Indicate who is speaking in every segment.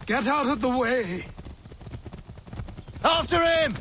Speaker 1: Get out of the way!
Speaker 2: After him!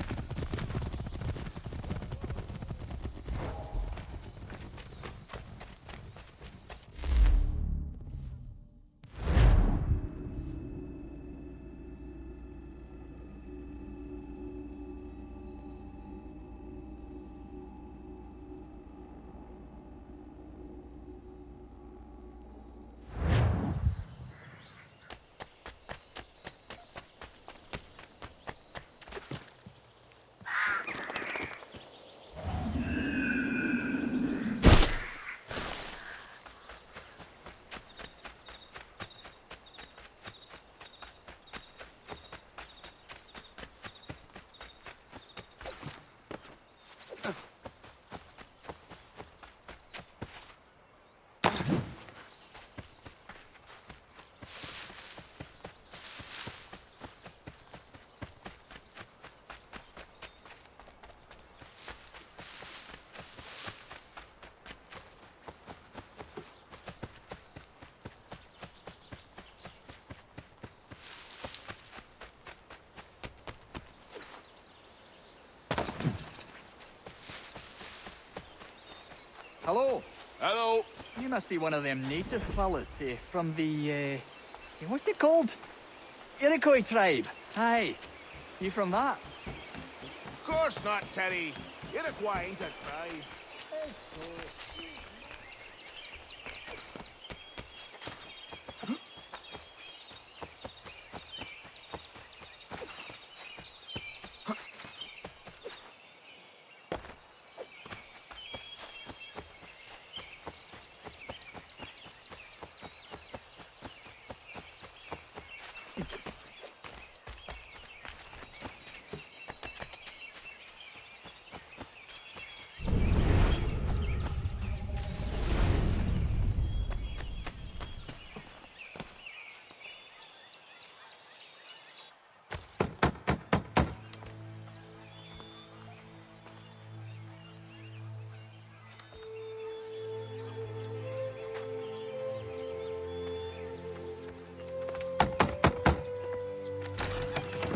Speaker 3: Hello.
Speaker 4: Hello.
Speaker 3: You must be one of them native fellas from the, what's it called? Iroquois tribe. Aye. You from that?
Speaker 4: Of course not, Teddy. Iroquois ain't a tribe.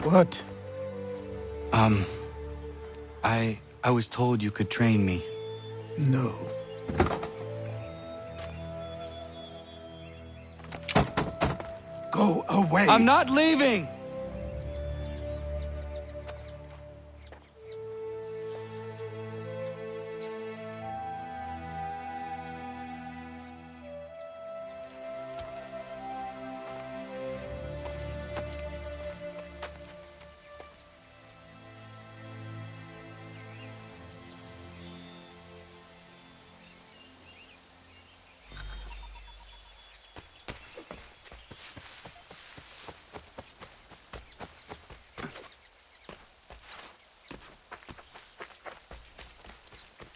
Speaker 1: What?
Speaker 5: I was told you could train me.
Speaker 1: No. Go away!
Speaker 5: I'm not leaving!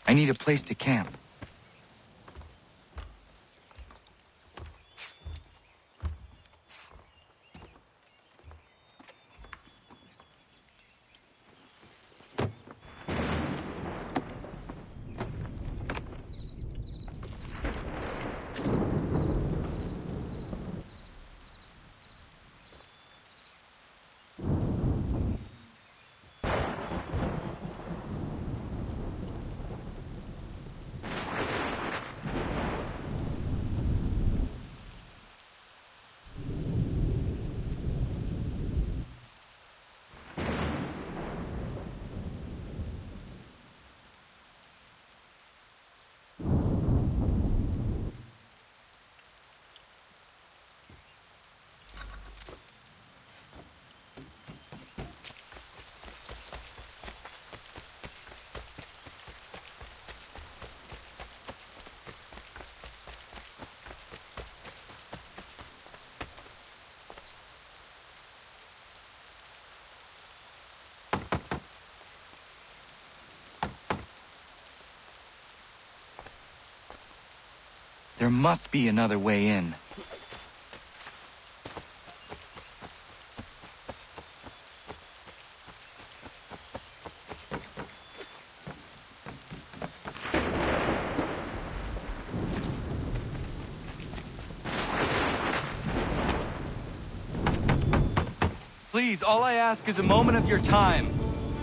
Speaker 5: I need a place to camp. There must be another way in. Please, all I ask is a moment of your time.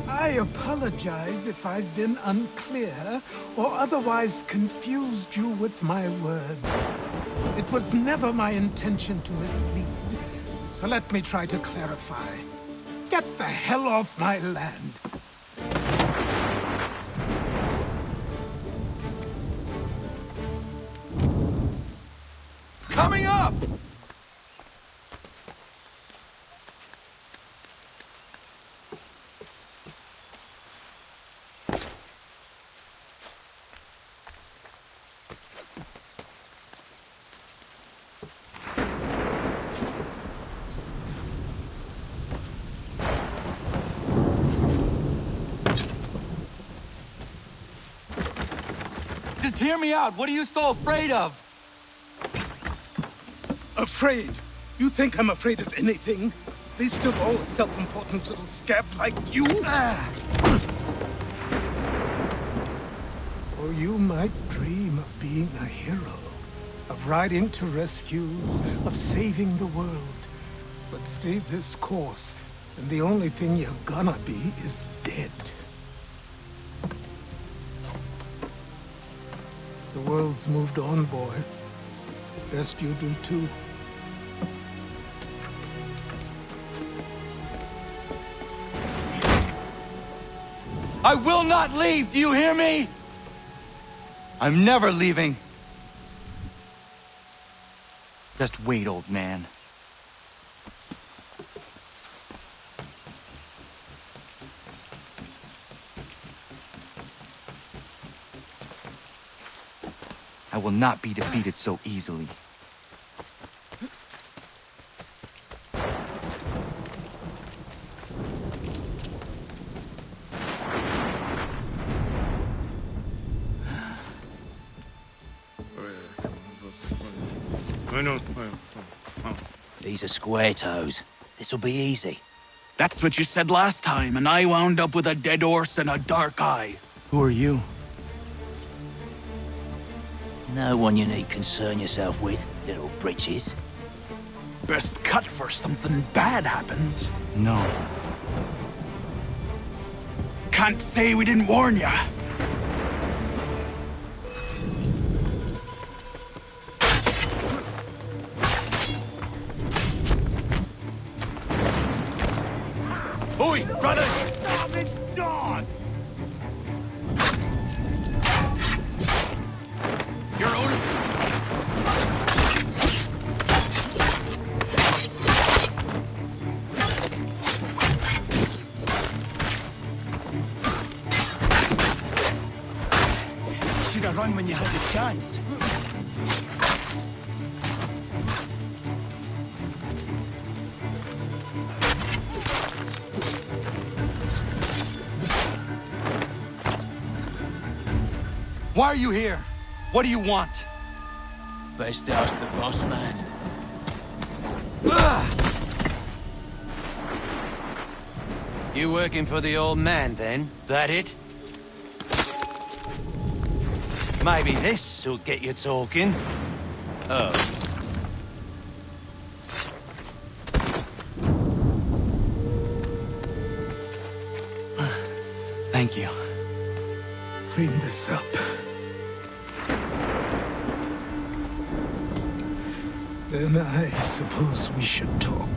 Speaker 1: I apologize if I've been unclear or otherwise confused you with my words. It was never my intention to mislead, so let me try to clarify. Get the hell off my land.
Speaker 5: Coming up! Just hear me out. What are you so afraid of?
Speaker 1: Afraid? You think I'm afraid of anything? Least of all a self-important little scab like you? Or you might dream of being a hero, of riding to rescues, of saving the world. But stay this course, and the only thing you're gonna be is dead. The world's moved on, boy. Best you do too.
Speaker 5: I will not leave, do you hear me? I'm never leaving. Just wait, old man. I will not be defeated so easily.
Speaker 2: These are square toes. This'll be easy.
Speaker 6: That's what you said last time, and I wound up with a dead horse and a dark eye.
Speaker 5: Who are you?
Speaker 2: No one you need concern yourself with, little britches.
Speaker 6: Best cut for something bad happens.
Speaker 5: No.
Speaker 6: Can't say we didn't warn ya.
Speaker 5: Oi, brothers!
Speaker 6: Your own.
Speaker 2: Should have run when you had the chance.
Speaker 5: Why are you here? What do you want?
Speaker 2: Best ask the boss man.
Speaker 7: You working for the old man, then? That it? Maybe this'll get you talking. Oh.
Speaker 5: Thank you.
Speaker 1: Clean this up. Then I suppose we should talk.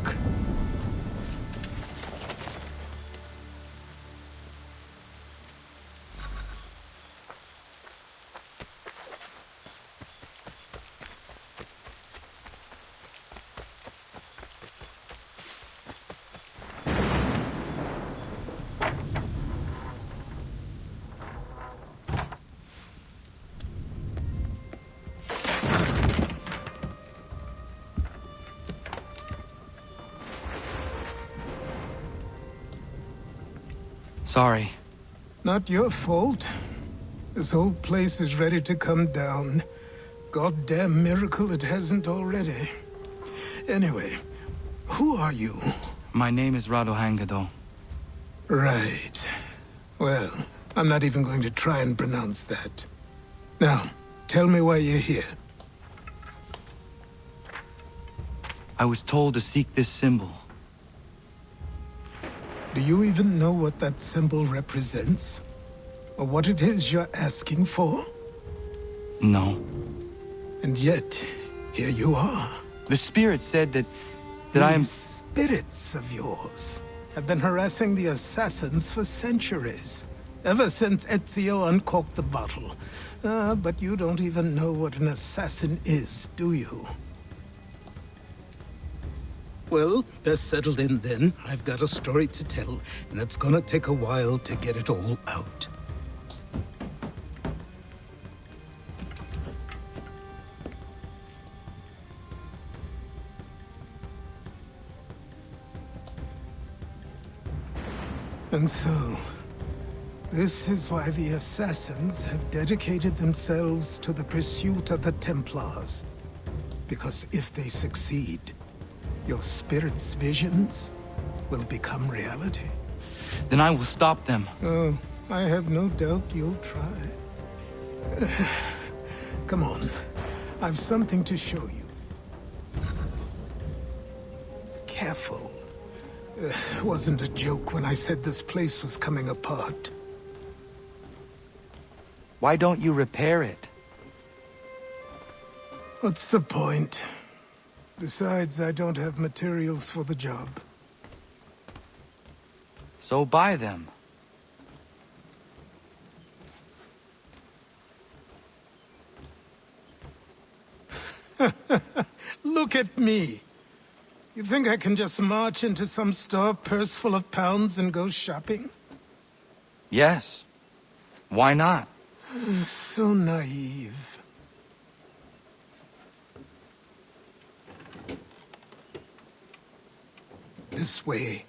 Speaker 5: Sorry.
Speaker 1: Not your fault. This whole place is ready to come down. Goddamn miracle it hasn't already. Anyway, who are you?
Speaker 5: My name is Radohangado.
Speaker 1: Right. Well, I'm not even going to try and pronounce that. Now, tell me why you're here.
Speaker 5: I was told to seek this symbol.
Speaker 1: Do you even know what that symbol represents? Or what it is you're asking for?
Speaker 5: No.
Speaker 1: And yet, here you are.
Speaker 5: The spirit said that I am...
Speaker 1: These spirits of yours have been harassing the assassins for centuries. Ever since Ezio uncorked the bottle. But you don't even know what an assassin is, do you? Well, they're settled in then. I've got a story to tell, and it's gonna take a while to get it all out. And so, this is why the assassins have dedicated themselves to the pursuit of the Templars. Because if they succeed, your spirit's visions will become reality.
Speaker 5: Then I will stop them.
Speaker 1: Oh, I have no doubt you'll try. Come on, I've something to show you. Careful. Wasn't a joke when I said this place was coming apart.
Speaker 5: Why don't you repair it?
Speaker 1: What's the point? Besides, I don't have materials for the job.
Speaker 5: So buy them.
Speaker 1: Look at me. You think I can just march into some store, purse full of pounds, and go shopping?
Speaker 5: Yes. Why not?
Speaker 1: So naive. This way.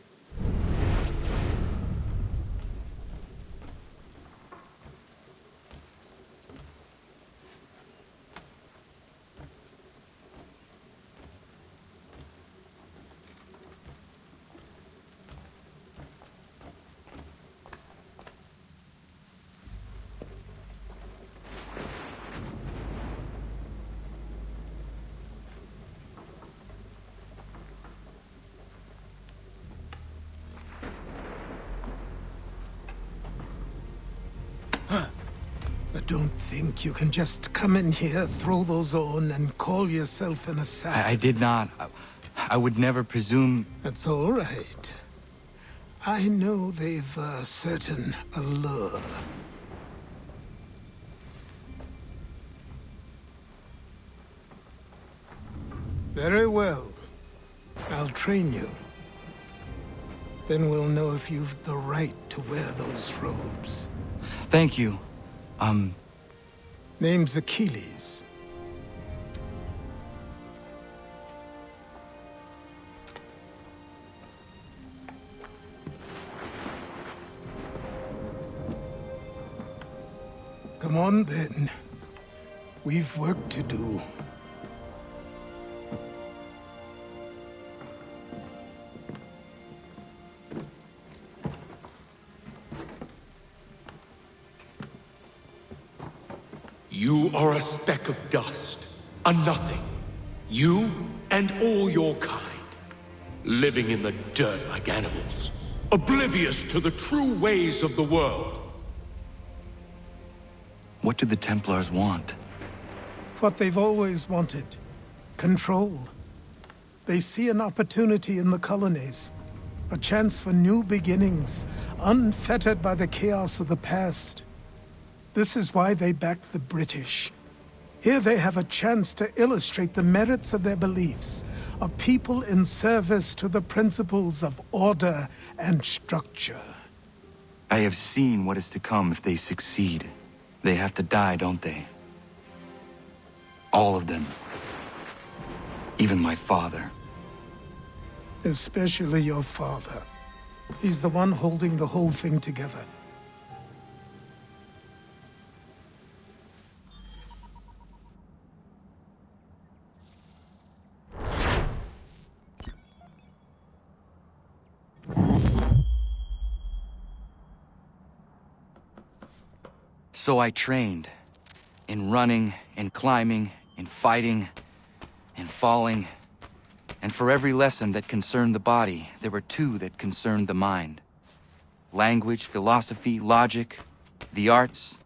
Speaker 1: Don't think you can just come in here, throw those on, and call yourself an assassin.
Speaker 5: I did not. I would never presume...
Speaker 1: That's all right. I know they've a certain allure. Very well. I'll train you. Then we'll know if you've the right to wear those robes.
Speaker 5: Thank you.
Speaker 1: Name's Achilles. Come on, then. We've work to do.
Speaker 8: You are a speck of dust, a nothing. You and all your kind, living in the dirt like animals, oblivious to the true ways of the world.
Speaker 5: What do the Templars want?
Speaker 1: What they've always wanted. Control. They see an opportunity in the colonies. A chance for new beginnings, unfettered by the chaos of the past. This is why they backed the British. Here they have a chance to illustrate the merits of their beliefs. A people in service to the principles of order and structure.
Speaker 5: I have seen what is to come if they succeed. They have to die, don't they? All of them. Even my father.
Speaker 1: Especially your father. He's the one holding the whole thing together.
Speaker 5: So I trained. In running, in climbing, in fighting, in falling. And for every lesson that concerned the body, there were two that concerned the mind. language, philosophy, logic, the arts.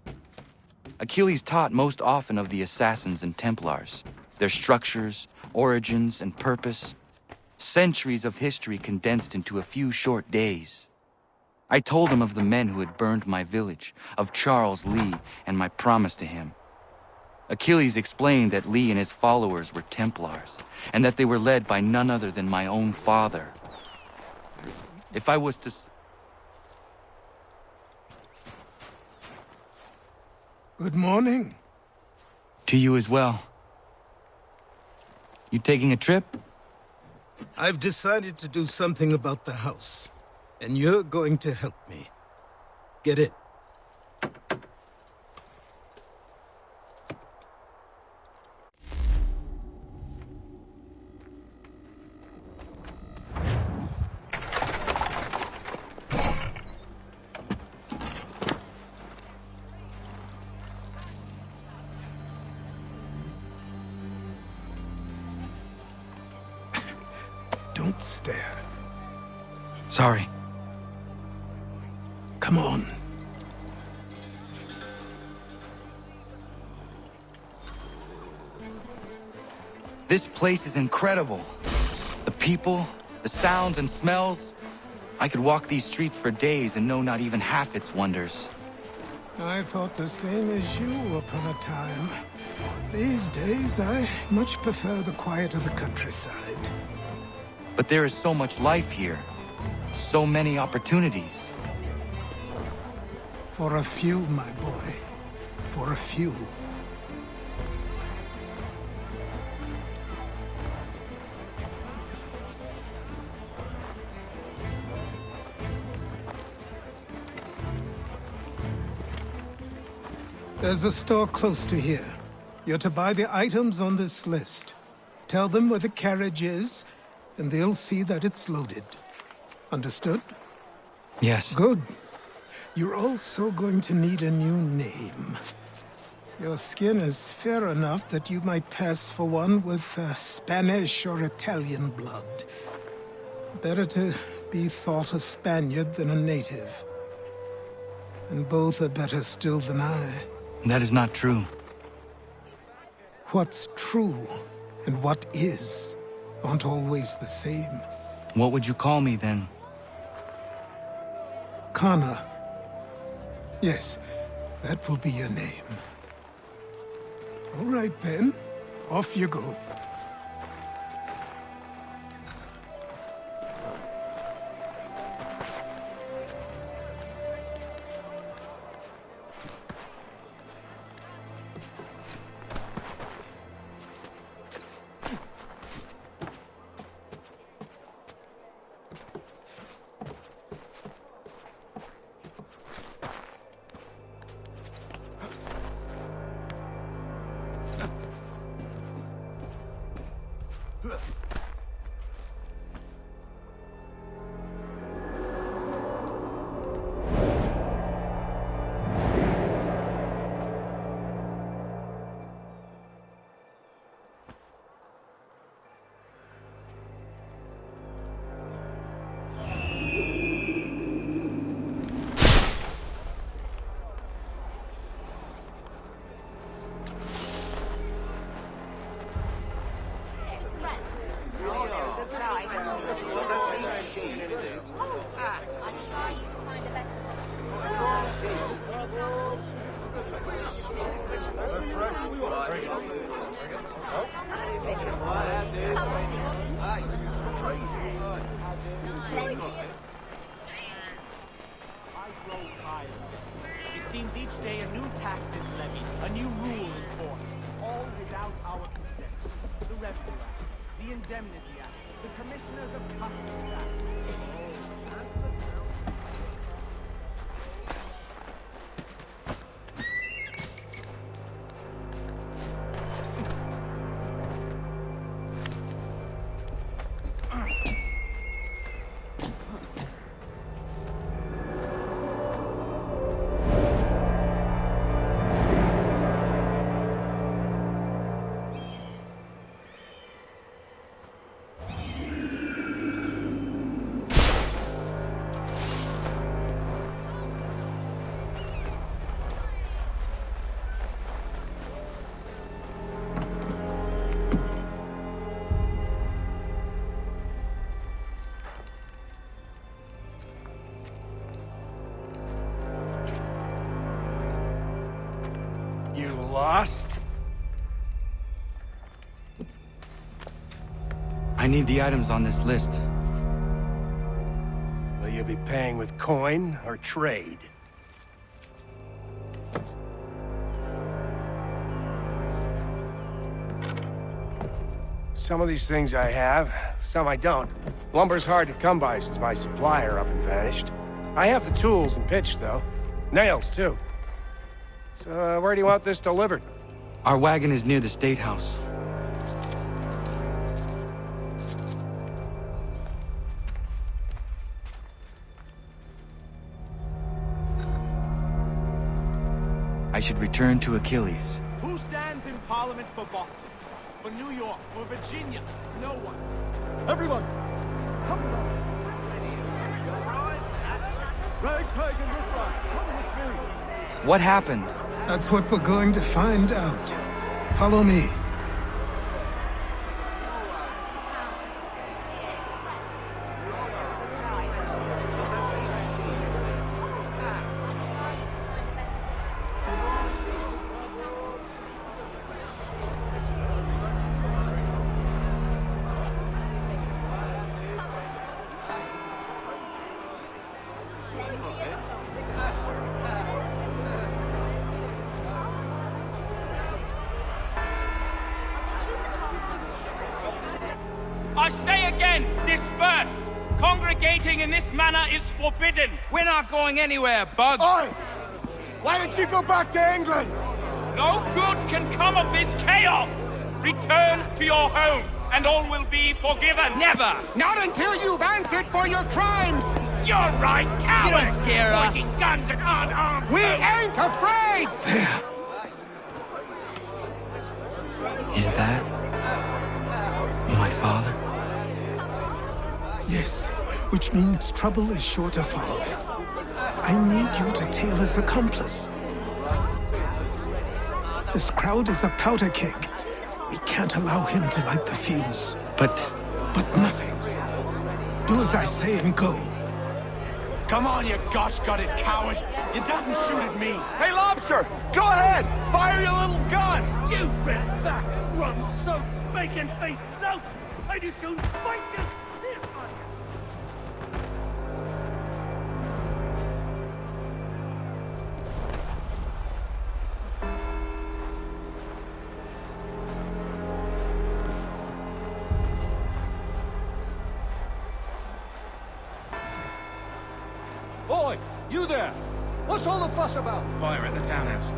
Speaker 5: Achilles taught most often of the assassins and Templars, their structures, origins, and purpose. Centuries of history condensed into a few short days. I told him of the men who had burned my village, of Charles Lee and my promise to him. Achilles explained that Lee and his followers were Templars, and that they were led by none other than my own father. If I was to...
Speaker 1: Good morning.
Speaker 5: To you as well. You taking a trip?
Speaker 1: I've decided to do something about the house, and you're going to help me. Get in. Don't stare.
Speaker 5: Sorry.
Speaker 1: Come on.
Speaker 5: This place is incredible. The people, the sounds and smells. I could walk these streets for days and know not even half its wonders.
Speaker 1: I thought the same as you upon a time. These days, I much prefer the quiet of the countryside.
Speaker 5: But there is so much life here. So many opportunities.
Speaker 1: For a few, my boy. For a few. There's a store close to here. You're to buy the items on this list. Tell them where the carriage is, and they'll see that it's loaded. Understood?
Speaker 5: Yes.
Speaker 1: Good. You're also going to need a new name. Your skin is fair enough that you might pass for one with Spanish or Italian blood. Better to be thought a Spaniard than a native. And both are better still than I.
Speaker 5: That is not true.
Speaker 1: What's true and what is aren't always the same.
Speaker 5: What would you call me then?
Speaker 1: Connor. Yes, that will be your name. All right then, off you go.
Speaker 9: It seems each day a new tax is levied, a new rule enforced, all without our consent. The Revenue Act, the Indemnity Act, the Commissioners of Customs Act.
Speaker 7: You lost?
Speaker 5: I need the items on this list.
Speaker 7: Will you be paying with coin or trade? Some of these things I have, some I don't. Lumber's hard to come by since my supplier up and vanished. I have the tools and pitch, though. Nails, too. So, where do you want this delivered?
Speaker 5: Our wagon is near the State House. I should return to Achilles.
Speaker 9: Who stands in Parliament for Boston? For New York? For Virginia? No one. Everyone! Come on! Ragtag and riffraff, come with me!
Speaker 5: What happened?
Speaker 1: That's what we're going to find out. Follow me.
Speaker 10: I say again, disperse! Congregating in this manner is forbidden!
Speaker 7: We're not going anywhere, Bug!
Speaker 4: Oi! Why don't you go back to England?
Speaker 10: No good can come of this chaos! Return to your homes, and all will be forgiven!
Speaker 7: Never!
Speaker 4: Not until you've answered for your crimes!
Speaker 10: You're right, cowards!
Speaker 7: You don't scare us.
Speaker 10: Pointing guns at unarmed
Speaker 4: We ain't afraid!
Speaker 1: There.
Speaker 5: Is that my father?
Speaker 1: Yes, which means trouble is sure to follow. I need you to tail his accomplice. This crowd is a powder keg. We can't allow him to light the fuse.
Speaker 5: But
Speaker 1: nothing. Do as I say and go.
Speaker 9: Come on, you gosh-gutted coward! It doesn't shoot at me!
Speaker 4: Hey, Lobster! Go ahead! Fire your little gun!
Speaker 10: You red back, rum-soaked, bacon-faced lout! I do soon fight you!
Speaker 8: Boy, you there! What's all the fuss about?
Speaker 9: Fire at the townhouse.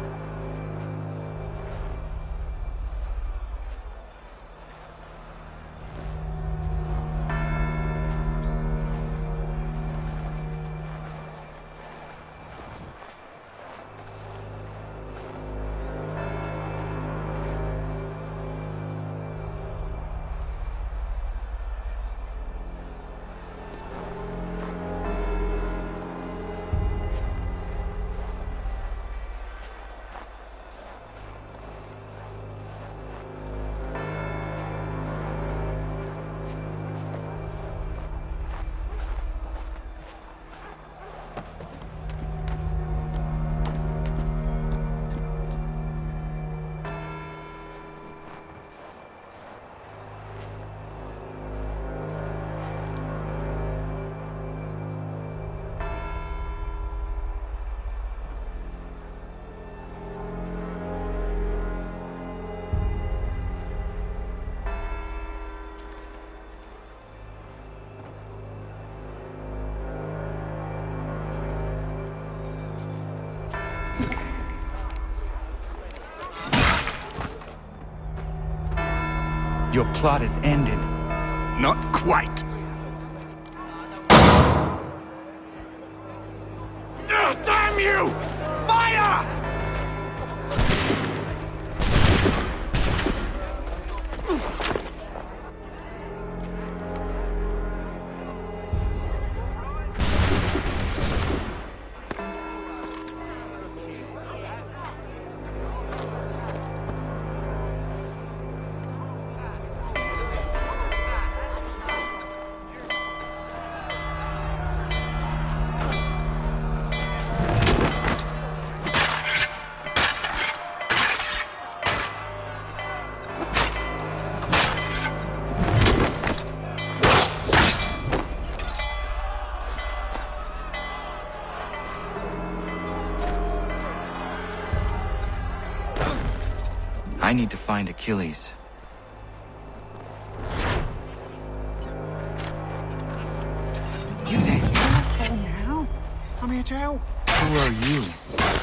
Speaker 5: your plot is ended.
Speaker 6: Not quite.
Speaker 4: Damn you! Fire!
Speaker 5: I need to find Achilles.
Speaker 11: You there? Careful now. I'm here to help.
Speaker 5: Who are you?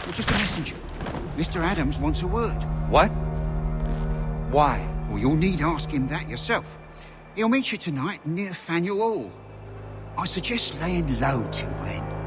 Speaker 11: You're just a messenger. Mr. Adams wants a word.
Speaker 5: What? Why?
Speaker 11: Well, you'll need ask him that yourself. He'll meet you tonight near Faneuil Hall. I suggest laying low till then.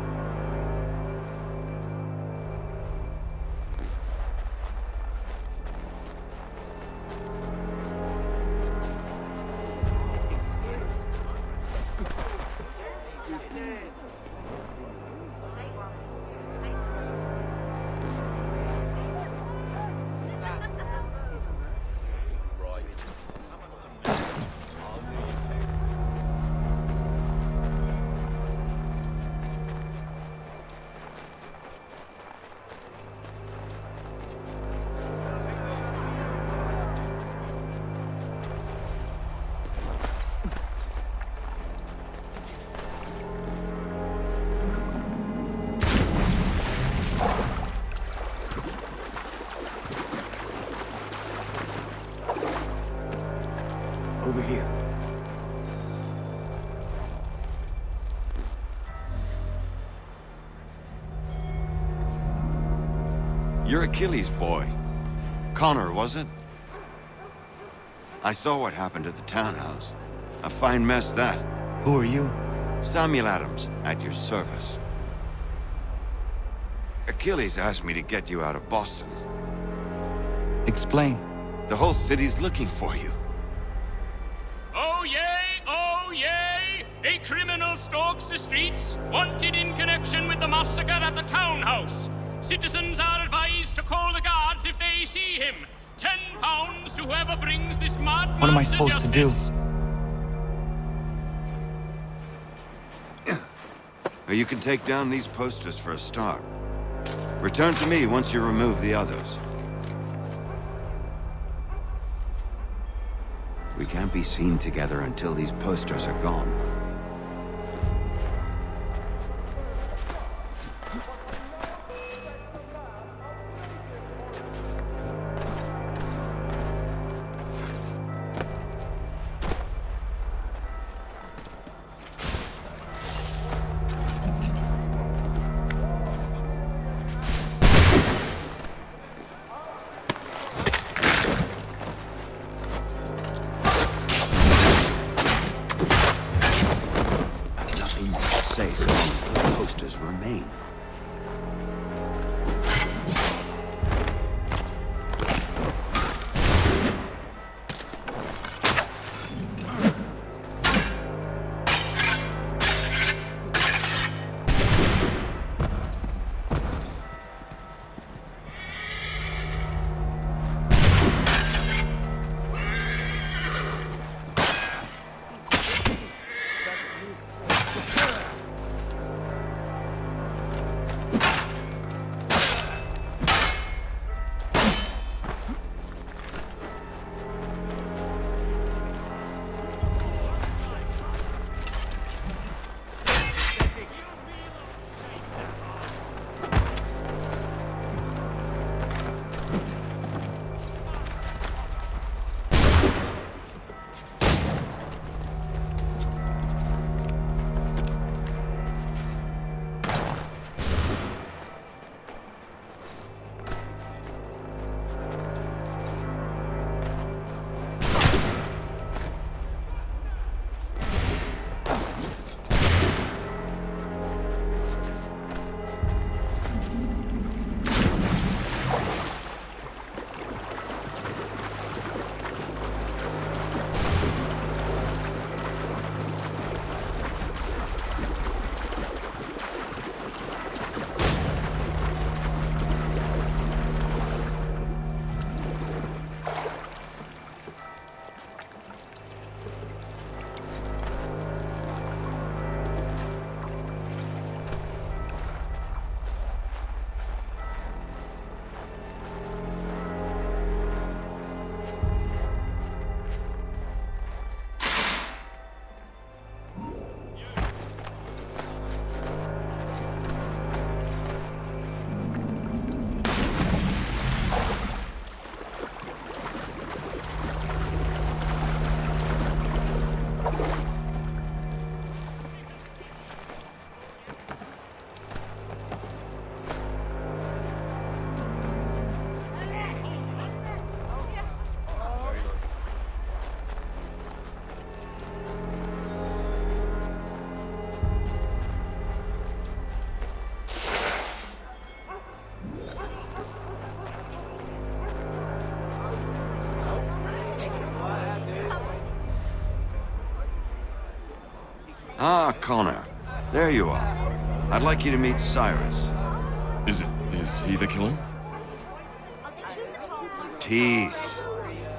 Speaker 11: Over here.
Speaker 12: You're Achilles' boy. Connor, was it? I saw what happened at the townhouse. A fine mess, that.
Speaker 5: Who are you?
Speaker 12: Samuel Adams, at your service. Achilles asked me to get you out of Boston.
Speaker 5: Explain.
Speaker 12: The whole city's looking for you.
Speaker 10: Oh yay, oh yay! A criminal stalks the streets, wanted in connection with the massacre at the townhouse. Citizens are advised to call the guards if they see him. £10 to whoever brings this madman
Speaker 5: What am I supposed to do?
Speaker 12: You can take down these posters for a start. Return to me once you remove the others.
Speaker 11: We can't be seen together until these posters are gone.
Speaker 12: Ah, Connor. There you are. I'd like you to meet Cyrus.
Speaker 13: Is he the killer?
Speaker 12: Tease.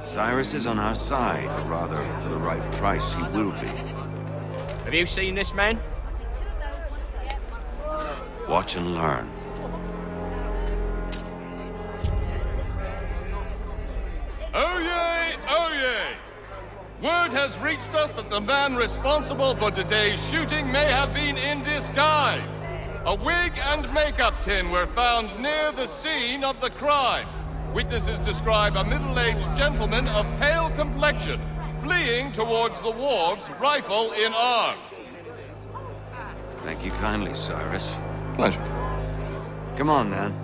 Speaker 12: Cyrus is on our side, or rather, for the right price, he will be.
Speaker 10: Have you seen this man?
Speaker 12: Watch and learn.
Speaker 13: Oh yay! Oh yay! Word has reached us that the man responsible for today's shooting may have been in disguise. A wig and makeup tin were found near the scene of the crime. Witnesses describe a middle-aged gentleman of pale complexion fleeing towards the wharves, rifle in arm.
Speaker 12: Thank you kindly, Cyrus.
Speaker 13: Pleasure.
Speaker 12: Come on, then.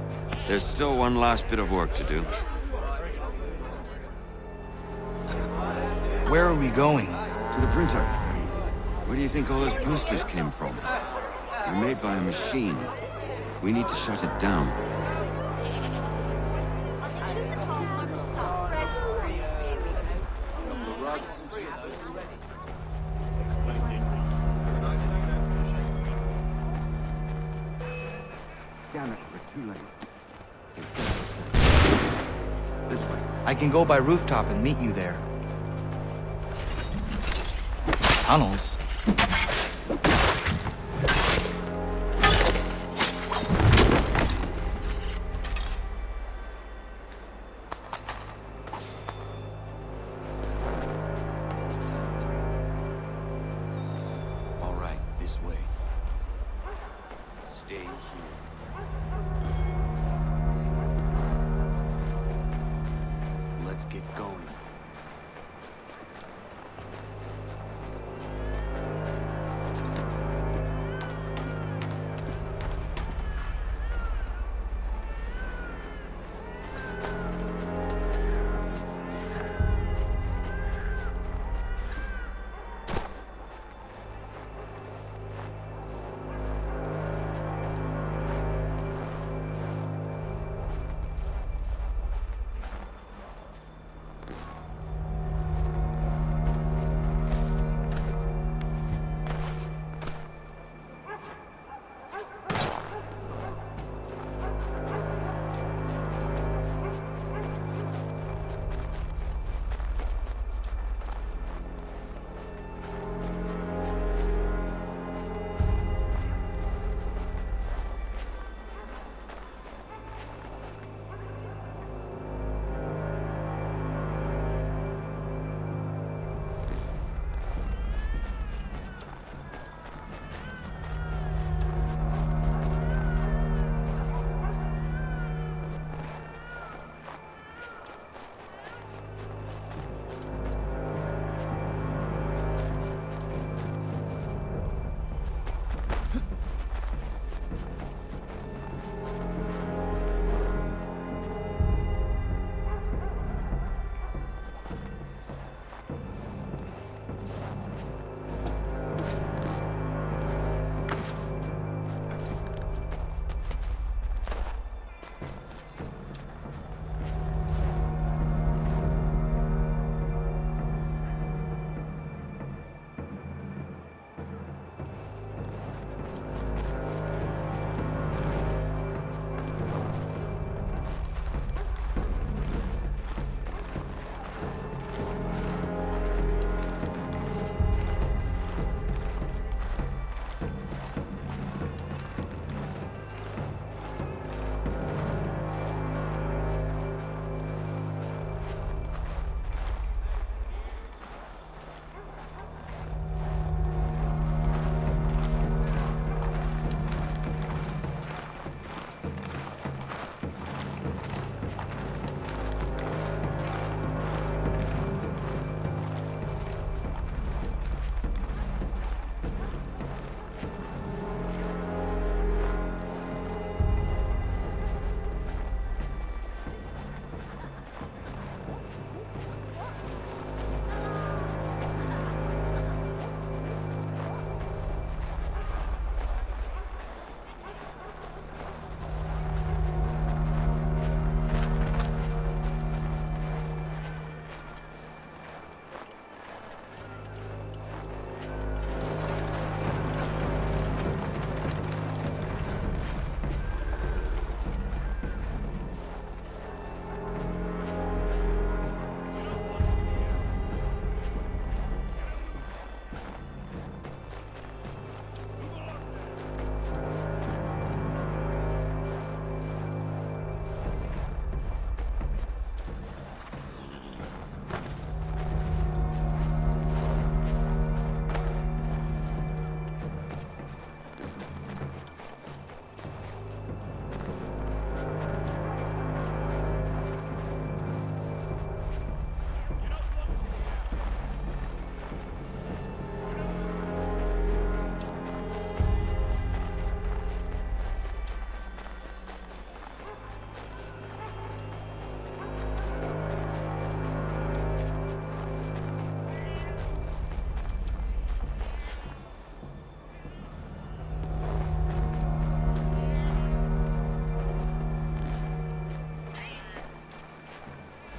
Speaker 12: There's still one last bit of work to do.
Speaker 5: Where are we going?
Speaker 12: To the printer. Where do you think all those posters came from? They're made by a machine. We need to shut it down.
Speaker 5: I can go by rooftop and meet you there. Tunnels?
Speaker 12: All right, this way. Stay here. Let's get going.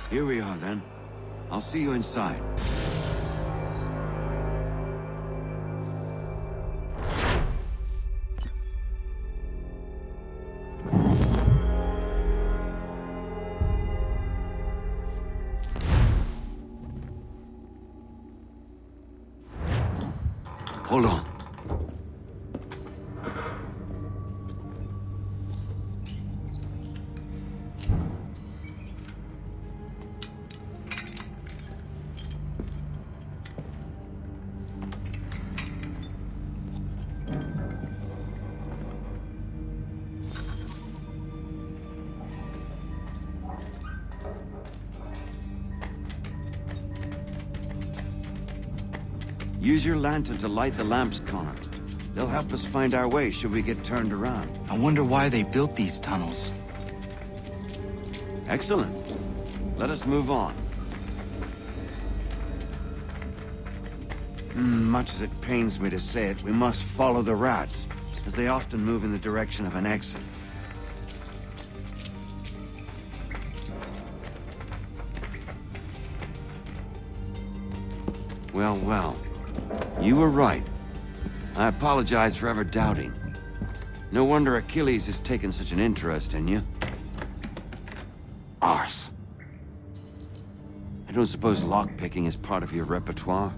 Speaker 12: Here we are, then. I'll see you inside. Hold on. Use your lantern to light the lamps, Connor. They'll help us find our way should we get turned around.
Speaker 5: I wonder why they built these tunnels.
Speaker 12: Excellent. Let us move on. Much as it pains me to say it, we must follow the rats, as they often move in the direction of an exit. Well, well. You were right. I apologize for ever doubting. No wonder Achilles has taken such an interest in you. Arse. I don't suppose lockpicking is part of your repertoire?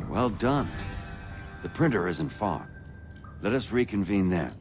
Speaker 12: Well done. The printer isn't far. Let us reconvene there.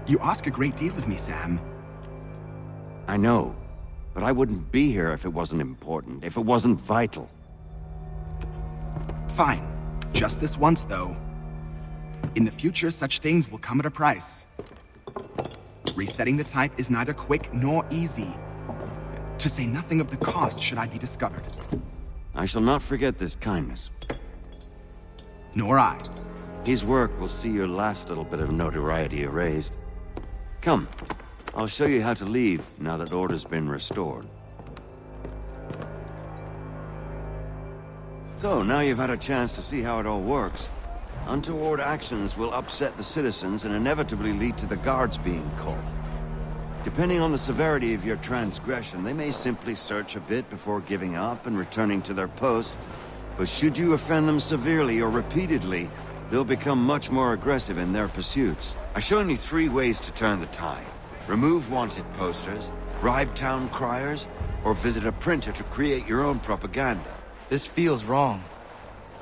Speaker 14: You ask a great deal of me, Sam.
Speaker 12: I know, but I wouldn't be here if it wasn't important, if it wasn't vital.
Speaker 14: Fine. Just this once, though. In the future, such things will come at a price. Resetting the type is neither quick nor easy. To say nothing of the cost should I be discovered.
Speaker 12: I shall not forget this kindness.
Speaker 14: Nor I.
Speaker 12: His work will see your last little bit of notoriety erased. Come, I'll show you how to leave now that order's been restored. So, now you've had a chance to see how it all works. Untoward actions will upset the citizens and inevitably lead to the guards being called. Depending on the severity of your transgression, they may simply search a bit before giving up and returning to their posts. But should you offend them severely or repeatedly, they'll become much more aggressive in their pursuits. I've shown you 3 ways to turn the tide. Remove wanted posters, bribe town criers, or visit a printer to create your own propaganda.
Speaker 5: This feels wrong.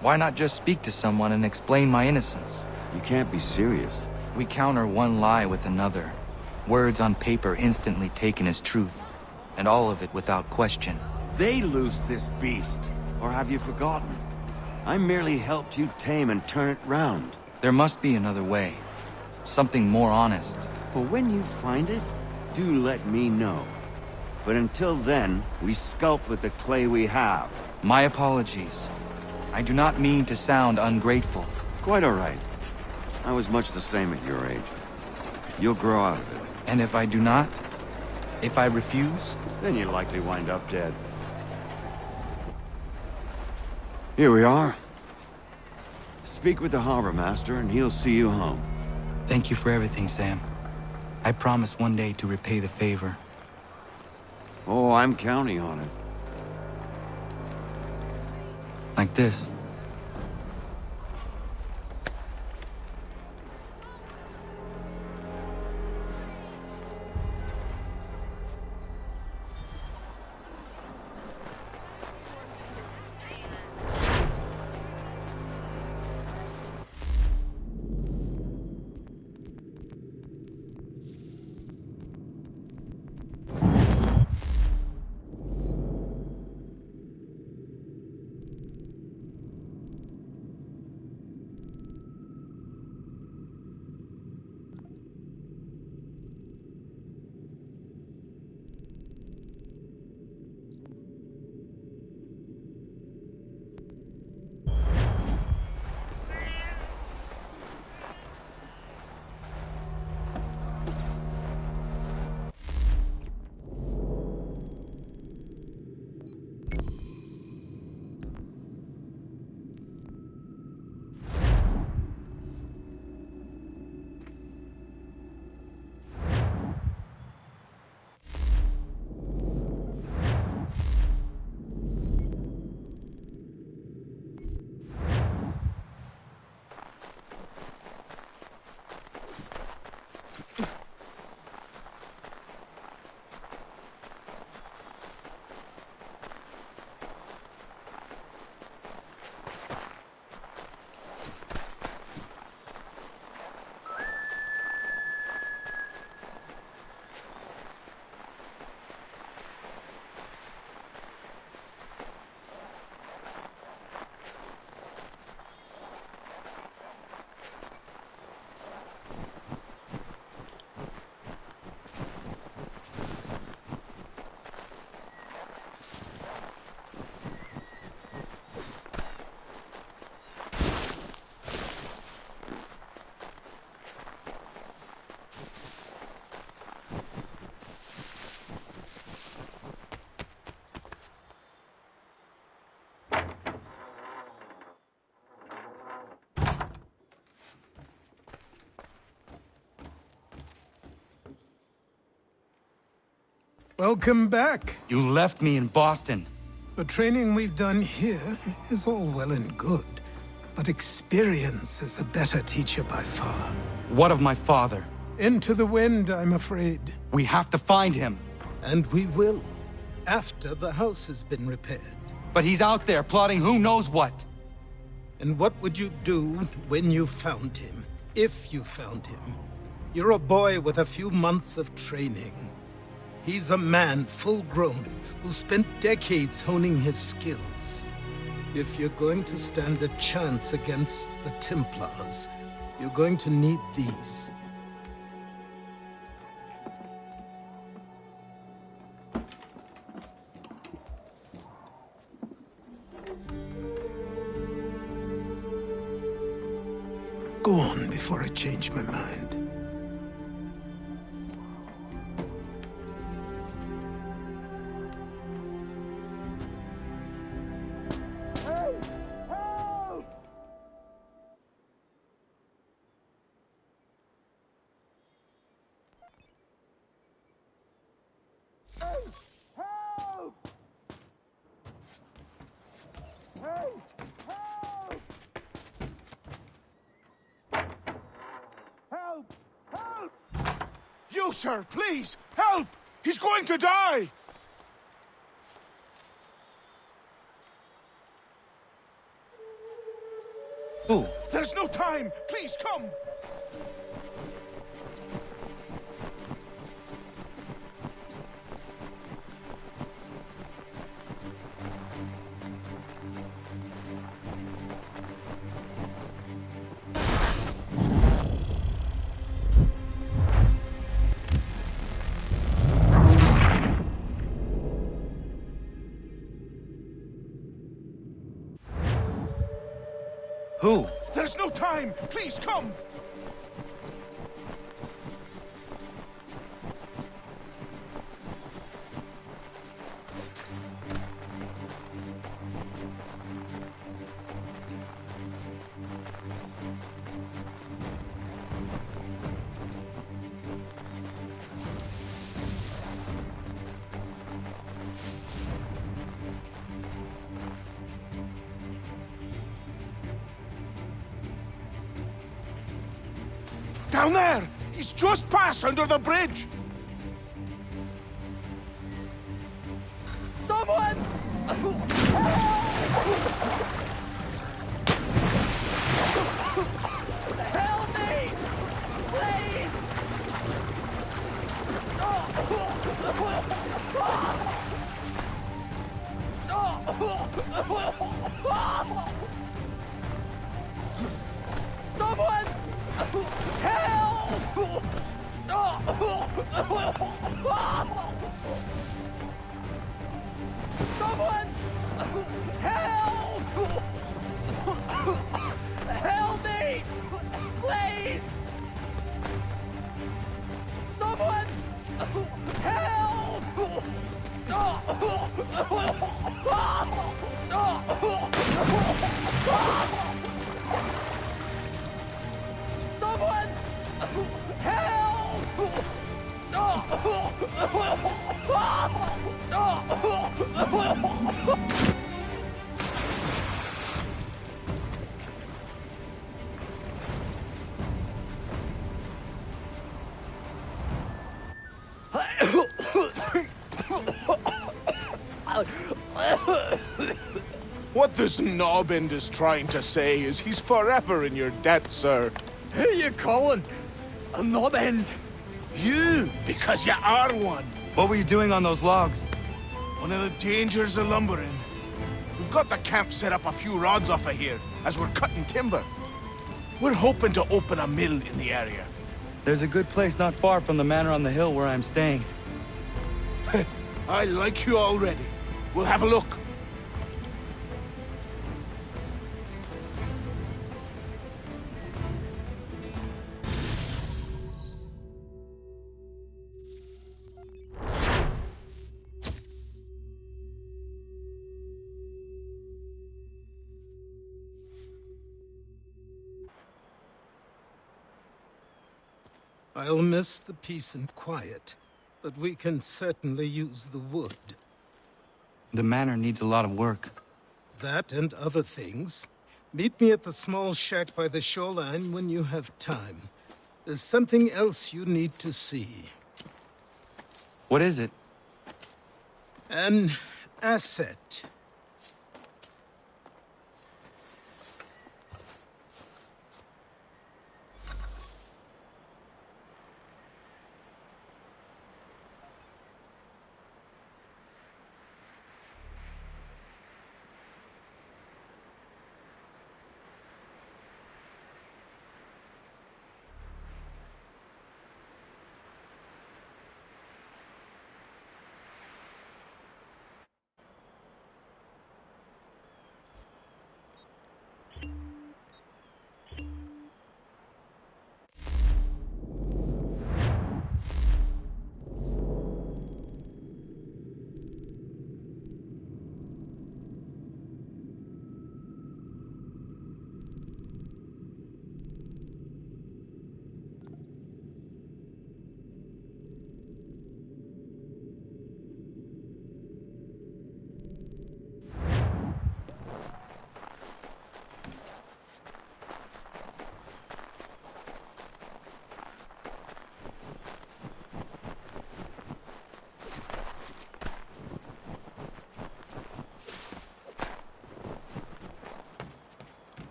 Speaker 5: Why not just speak to someone and explain my innocence?
Speaker 12: You can't be serious.
Speaker 5: We counter one lie with another. Words on paper instantly taken as truth. And all of it without question.
Speaker 12: They loose this beast. Or have you forgotten? I merely helped you tame and turn it round.
Speaker 5: There must be another way. Something more honest.
Speaker 12: Well, when you find it, do let me know. But until then, we sculpt with the clay we have.
Speaker 5: My apologies. I do not mean to sound ungrateful.
Speaker 12: Quite all right. I was much the same at your age. You'll grow out of it.
Speaker 5: And if I do not? If I refuse?
Speaker 12: Then you'll likely wind up dead. Here we are. Speak with the harbor master and he'll see you home.
Speaker 5: Thank you for everything, Sam. I promise one day to repay the favor.
Speaker 12: Oh, I'm counting on it.
Speaker 5: Like this.
Speaker 1: Welcome back.
Speaker 5: You left me in Boston.
Speaker 1: The training we've done here is all well and good, but experience is a better teacher by far.
Speaker 5: What of my father?
Speaker 1: Into the wind, I'm afraid.
Speaker 5: We have to find him.
Speaker 1: And we will, after the house has been repaired.
Speaker 5: But he's out there plotting who knows what.
Speaker 1: And what would you do when you found him? If you found him? You're a boy with a few months of training. He's a man, full-grown, who spent decades honing his skills. If you're going to stand a chance against the Templars, you're going to need these. Go on before I change my mind.
Speaker 4: You, sir, please! Help! He's going to die!
Speaker 5: Who?
Speaker 4: There's no time! Please, come!
Speaker 5: Who?
Speaker 4: There's no time! Please, come! Down there! He's just passed under the bridge!
Speaker 3: Someone! Help me! Please! Someone! Help! Someone! Help! Help me! Please! Someone! Help! Someone!
Speaker 4: What this knobend is trying to say is he's forever in your debt, sir.
Speaker 3: Who you calling? A knobend?
Speaker 4: You, because you are one.
Speaker 5: What were you doing on those logs?
Speaker 4: One of the dangers of lumbering. We've got the camp set up a few rods off of here, as we're cutting timber. We're hoping to open a mill in the area.
Speaker 5: There's a good place not far from the manor on the hill where I'm staying.
Speaker 4: I like you already. We'll have a look.
Speaker 1: I'll miss the peace and quiet, but we can certainly use the wood.
Speaker 5: The manor needs a lot of work.
Speaker 1: That and other things. Meet me at the small shack by the shoreline when you have time. There's something else you need to see.
Speaker 5: What is it?
Speaker 1: An asset.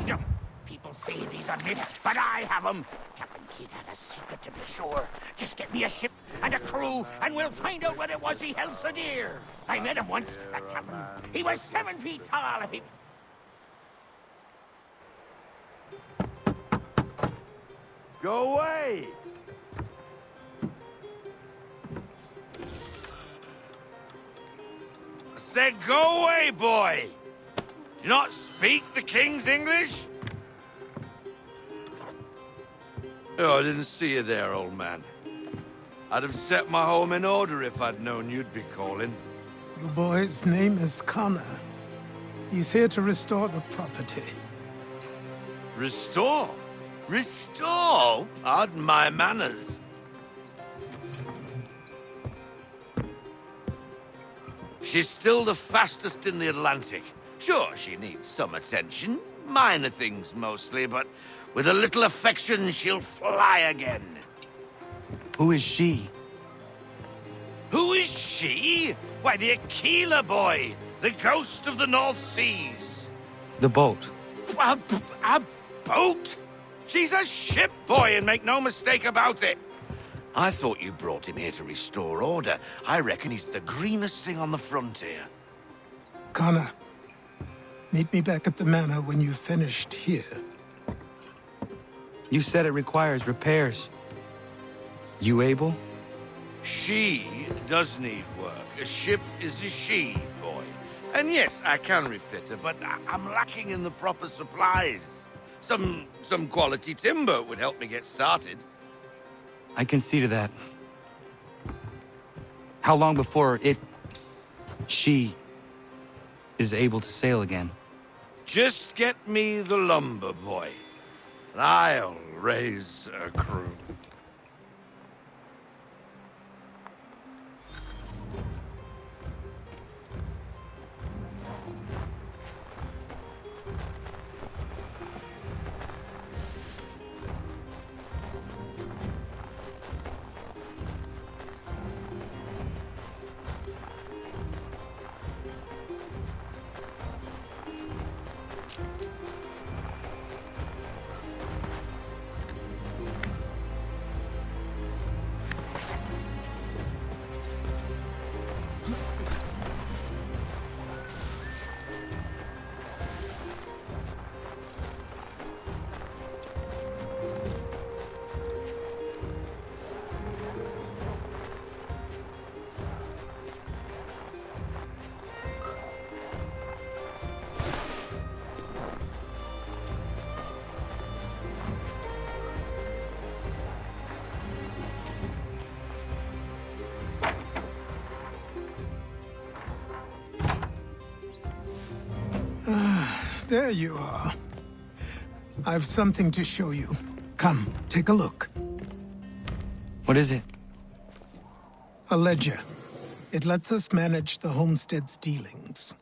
Speaker 15: found them! People say these are myth, but I have them! Captain Kidd had a secret to be sure. Just get me a ship and a crew, and we'll find out what it was he held so dear. I met him once, that captain. He was 7 feet tall if he...
Speaker 13: Go away!
Speaker 16: I said go away, boy! Do you not speak the King's English? Oh, I didn't see you there, old man. I'd have set my home in order if I'd known you'd be calling.
Speaker 1: Your boy's name is Connor. He's here to restore the property.
Speaker 16: Restore? Restore? Pardon my manners. She's still the fastest in the Atlantic. Sure, she needs some attention. Minor things mostly, but with a little affection, she'll fly again.
Speaker 5: Who is she?
Speaker 16: Who is she? Why, the Aquila boy, the ghost of the North Seas.
Speaker 5: The boat.
Speaker 16: A boat? She's a ship, boy, and make no mistake about it. I thought you brought him here to restore order. I reckon he's the greenest thing on the frontier.
Speaker 1: Connor, meet me back at the manor when you've finished here.
Speaker 5: You said it requires repairs. You able?
Speaker 16: She does need work. A ship is a she, boy. And yes, I can refit her, but I'm lacking in the proper supplies. Some quality timber would help me get started.
Speaker 5: I can see to that. How long before she is able to sail again?
Speaker 16: Just get me the lumber, boy. And I'll raise a crew.
Speaker 1: There you are. I've something to show you. Come, take a look.
Speaker 5: What is it?
Speaker 1: A ledger. It lets us manage the homestead's dealings.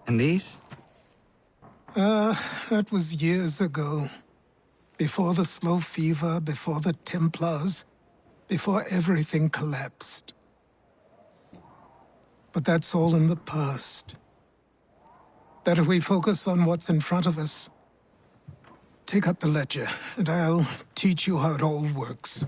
Speaker 5: And these?
Speaker 1: That was years ago. Before the slow fever, before the Templars, before everything collapsed. But that's all in the past. Better we focus on what's in front of us. Take up the ledger, and I'll teach you how it all works.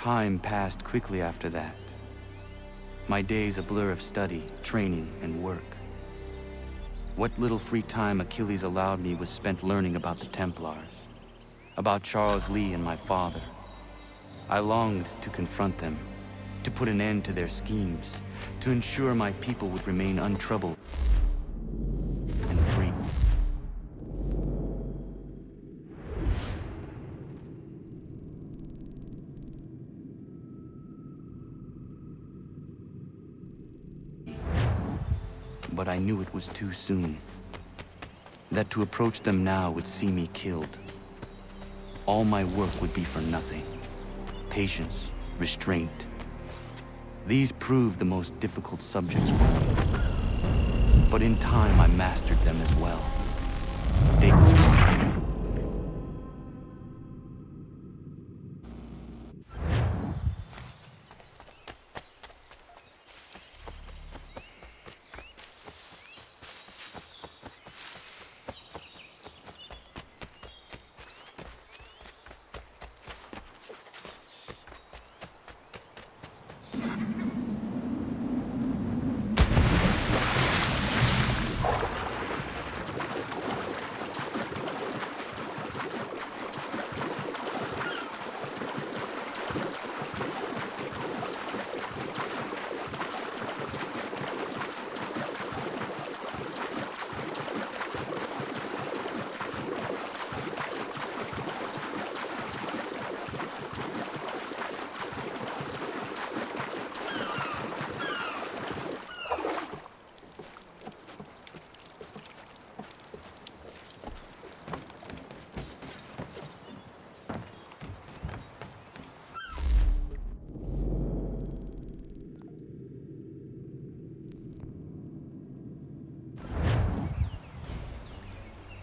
Speaker 5: Time passed quickly after that. My days a blur of study, training, and work. What little free time Achilles allowed me was spent learning about the Templars, about Charles Lee and my father. I longed to confront them, to put an end to their schemes, to ensure my people would remain untroubled and free. But I knew it was too soon. That to approach them now would see me killed. All my work would be for nothing. Patience, restraint. These proved the most difficult subjects for me. But in time, I mastered them as well.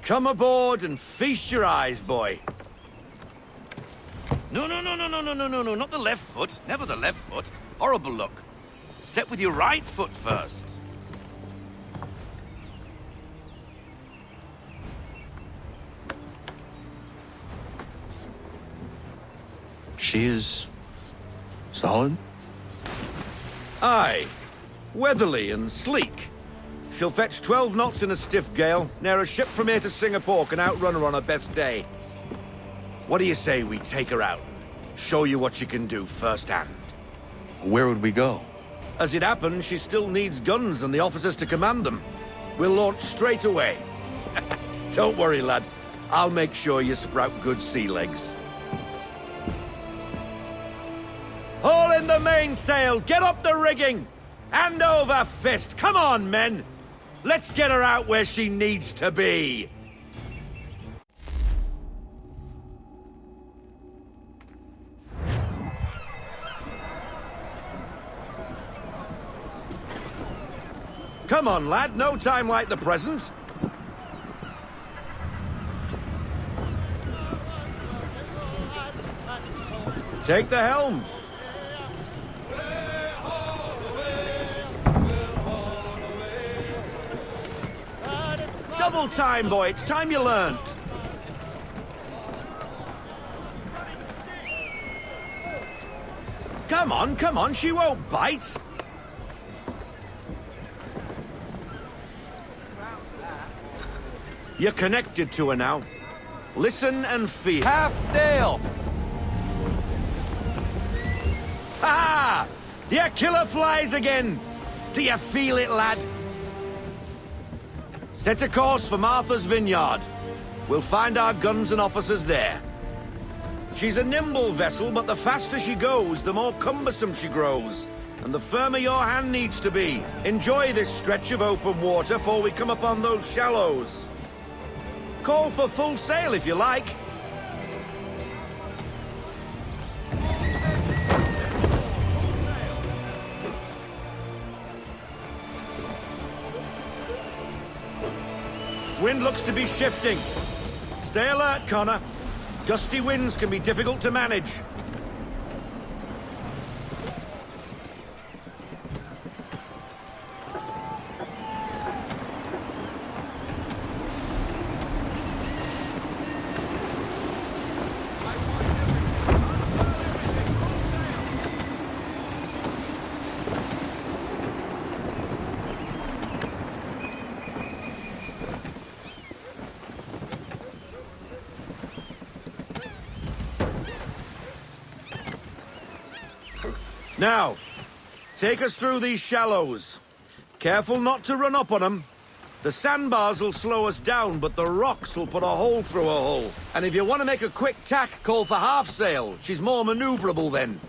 Speaker 16: Come aboard and feast your eyes, boy. No, not the left foot. Never the left foot. Horrible look. Step with your right foot first.
Speaker 17: She is solid?
Speaker 16: Aye. Weatherly and sleek. She'll fetch 12 knots in a stiff gale. Ne'er a ship from here to Singapore can outrun her on her best day. What do you say we take her out? Show you what she can do firsthand.
Speaker 17: Where would we go?
Speaker 16: As it happens, she still needs guns and the officers to command them. We'll launch straight away. Don't worry, lad. I'll make sure you sprout good sea legs. Haul in the mainsail! Get up the rigging! Hand over fist! Come on, men! Let's get her out where she needs to be! Come on, lad. No time like the present. Take the helm. Double time, boy. It's time you learned. Come on. She won't bite. You're connected to her now. Listen and feel.
Speaker 5: Half sail!
Speaker 16: Ha! Your killer flies again! Do you feel it, lad? Set a course for Martha's Vineyard. We'll find our guns and officers there. She's a nimble vessel, but the faster she goes, the more cumbersome she grows. And the firmer your hand needs to be. Enjoy this stretch of open water before we come upon those shallows. Call for full sail if you like. Wind looks to be shifting. Stay alert, Connor. Gusty winds can be difficult to manage. Now, take us through these shallows. Careful not to run up on them. The sandbars will slow us down, but the rocks will put a hole through a hole. And if you want to make a quick tack, call for half sail. She's more maneuverable then.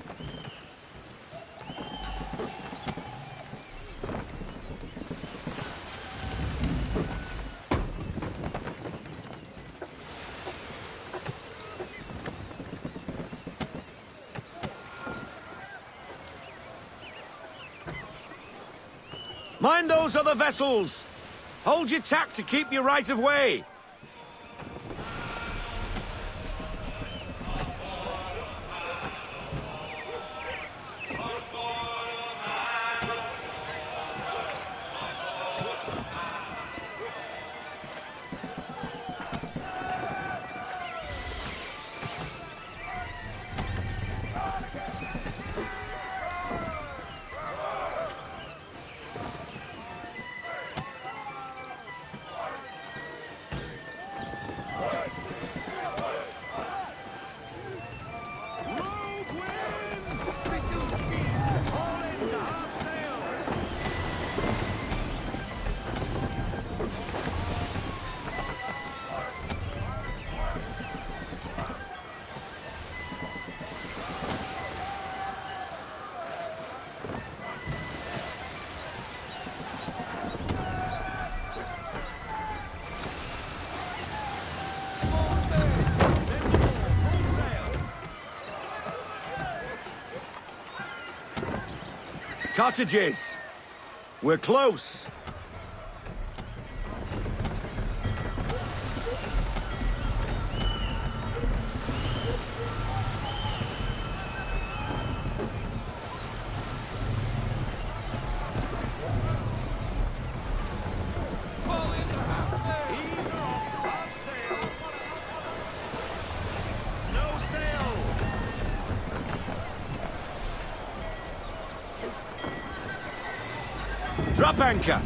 Speaker 16: Mind those other vessels! Hold your tack to keep your right of way! Cottages! We're close! Drop anchor.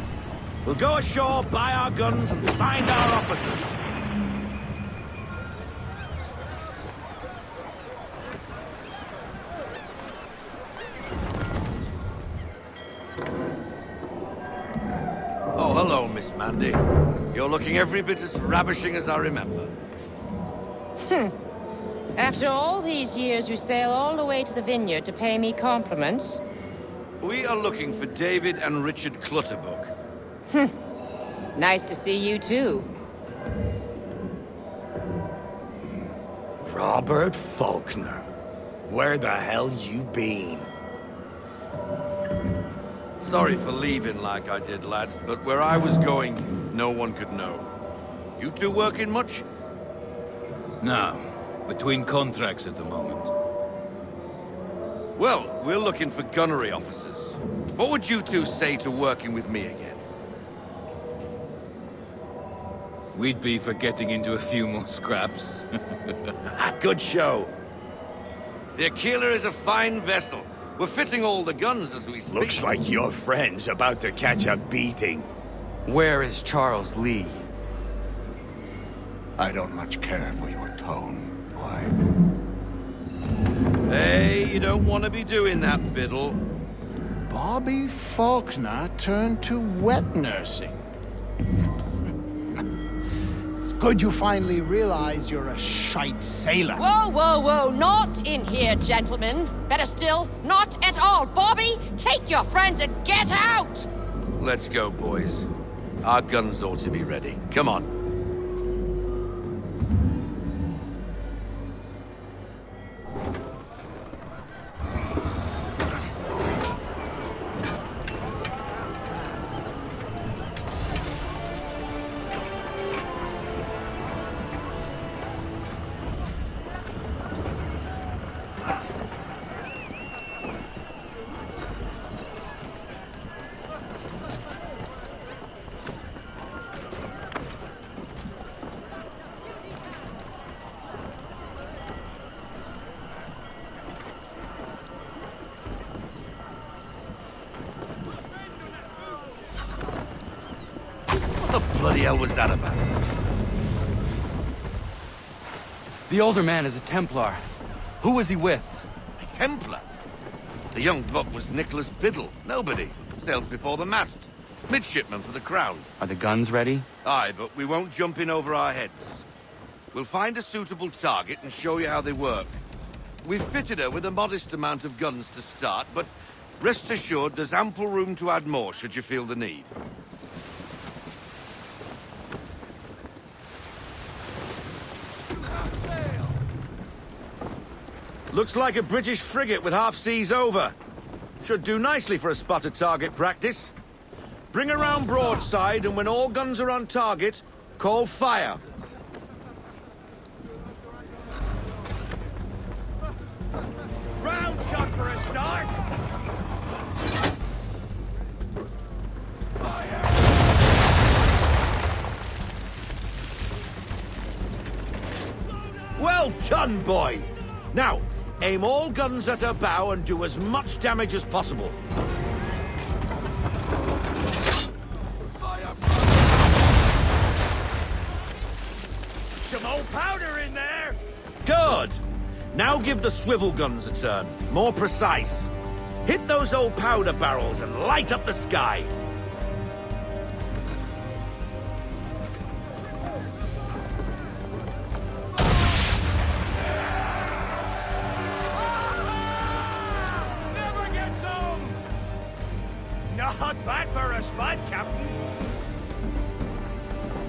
Speaker 16: We'll go ashore, buy our guns, and find our officers. Oh, hello, Miss Mandy. You're looking every bit as ravishing as I remember.
Speaker 18: After all these years, you sail all the way to the vineyard to pay me compliments?
Speaker 16: We are looking for David and Richard Clutterbuck.
Speaker 18: Nice to see you, too.
Speaker 19: Robert Faulkner. Where the hell you been?
Speaker 16: Sorry for leaving like I did, lads, but where I was going, no one could know. You two working much?
Speaker 20: No. Between contracts at the moment.
Speaker 16: Well, we're looking for gunnery officers. What would you two say to working with me again?
Speaker 20: We'd be for getting into a few more scraps.
Speaker 19: Good show.
Speaker 16: The Aquila is a fine vessel. We're fitting all the guns as we speak.
Speaker 19: Looks like your friend's about to catch a beating.
Speaker 5: Where is Charles Lee?
Speaker 19: I don't much care for your tone, boy.
Speaker 16: Hey, you don't want to be doing that, Biddle.
Speaker 19: Bobby Faulkner turned to wet nursing. It's good you finally realize you're a shite sailor.
Speaker 18: Whoa, whoa, whoa, not in here, gentlemen. Better still, not at all. Bobby, take your friends and get out!
Speaker 16: Let's go, boys. Our guns ought to be ready. Come on. What the hell was that about?
Speaker 5: The older man is a Templar. Who was he with?
Speaker 16: A Templar? The young buck was Nicholas Biddle. Nobody. Sails before the mast. Midshipman for the Crown.
Speaker 5: Are the guns ready?
Speaker 16: Aye, but we won't jump in over our heads. We'll find a suitable target and show you how they work. We've fitted her with a modest amount of guns to start, but rest assured there's ample room to add more should you feel the need.
Speaker 21: Looks like a British frigate with half seas over. Should do nicely for a spotted target practice. Bring around broadside, and when all guns are on target, call fire.
Speaker 15: Round shot for a start!
Speaker 21: Well done, boy! Now, aim all guns at her bow and do as much damage as possible.
Speaker 15: Some old powder in there!
Speaker 21: Good! Now give the swivel guns a turn. More precise. Hit those old powder barrels and light up the sky.
Speaker 15: Not bad for a spud, Captain.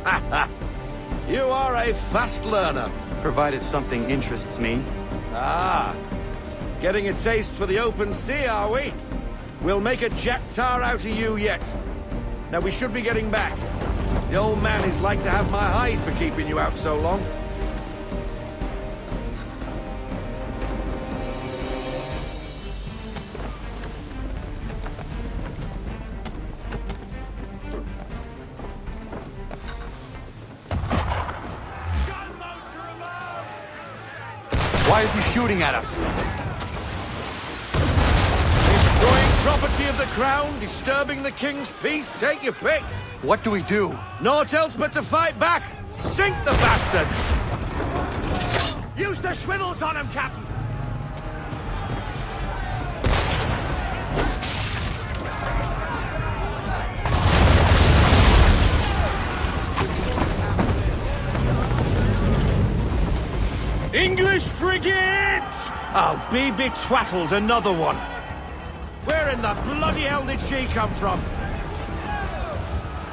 Speaker 21: Ha ha! You are a fast learner.
Speaker 5: Provided something interests me.
Speaker 21: Ah! Getting a taste for the open sea, are we? We'll make a jack tar out of you yet. Now we should be getting back. The old man is like to have my hide for keeping you out so long.
Speaker 5: Why is he shooting at us?
Speaker 21: Destroying property of the crown, disturbing the king's peace, take your pick.
Speaker 5: What do we do?
Speaker 21: Naught else but to fight back. Sink the bastards!
Speaker 15: Use the swivels on him, Captain!
Speaker 21: English frigate! I'll be betwattled, another one. Where in the bloody hell did she come from?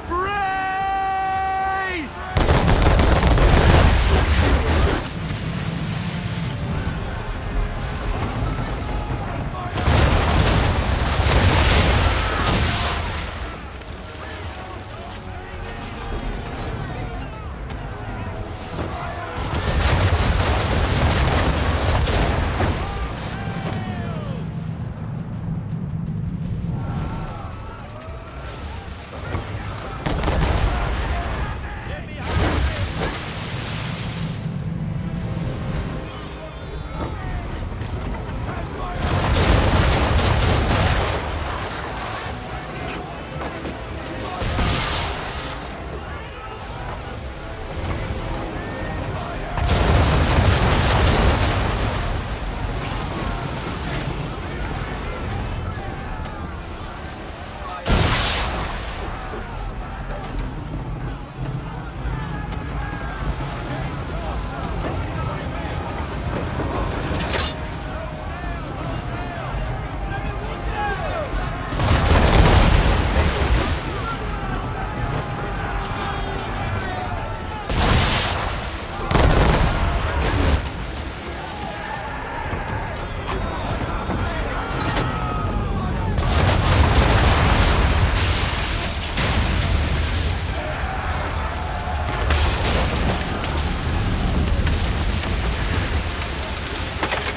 Speaker 21: Brace!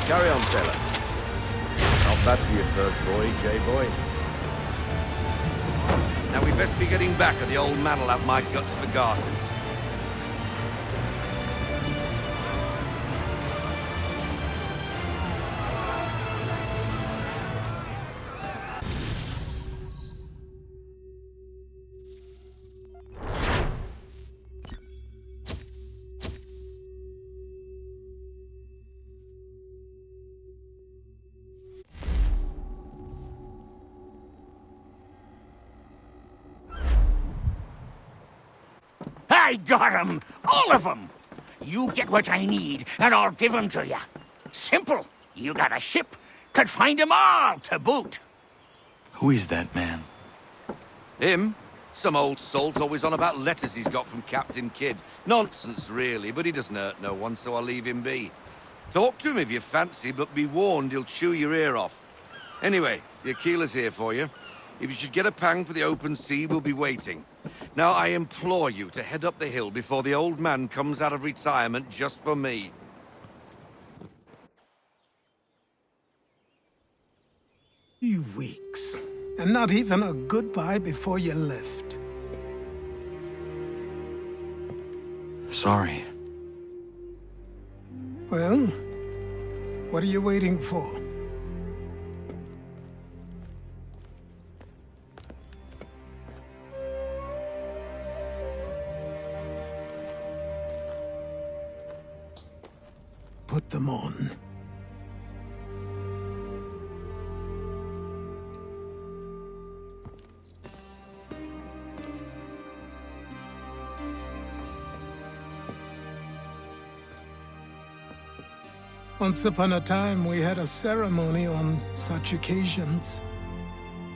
Speaker 21: Carry on, sailor. Not bad for your first voyage, eh, boy?
Speaker 16: Now we best be getting back, or the old man'll have my guts for garters.
Speaker 15: I got 'em! All of 'em! You get what I need, and I'll give 'em to you. Simple. You got a ship, could find 'em all to boot.
Speaker 17: Who is that man?
Speaker 16: Him? Some old salt always on about letters he's got from Captain Kidd. Nonsense, really, but he doesn't hurt no one, so I'll leave him be. Talk to him if you fancy, but be warned he'll chew your ear off. Anyway, your keeler's here for you. If you should get a pang for the open sea, we'll be waiting. Now, I implore you to head up the hill before the old man comes out of retirement just for me.
Speaker 1: 3 weeks, and not even a goodbye before you left.
Speaker 17: Sorry.
Speaker 1: Well, what are you waiting for? Put them on. Once upon a time, we had a ceremony on such occasions.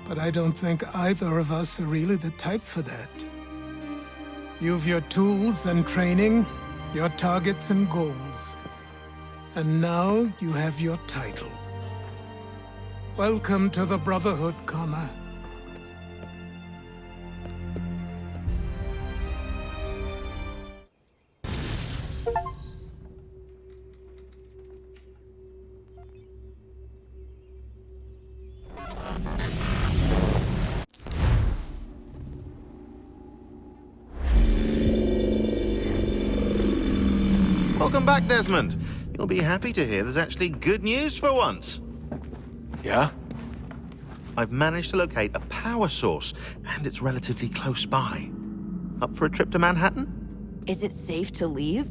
Speaker 1: But I don't think either of us are really the type for that. You've your tools and training, your targets and goals. And now you have your title. Welcome to the Brotherhood, Connor.
Speaker 2: Welcome back, Desmond. You'll be happy to hear there's actually good news for once.
Speaker 21: Yeah?
Speaker 2: I've managed to locate a power source, and it's relatively close by. Up for a trip to Manhattan?
Speaker 22: Is it safe to leave?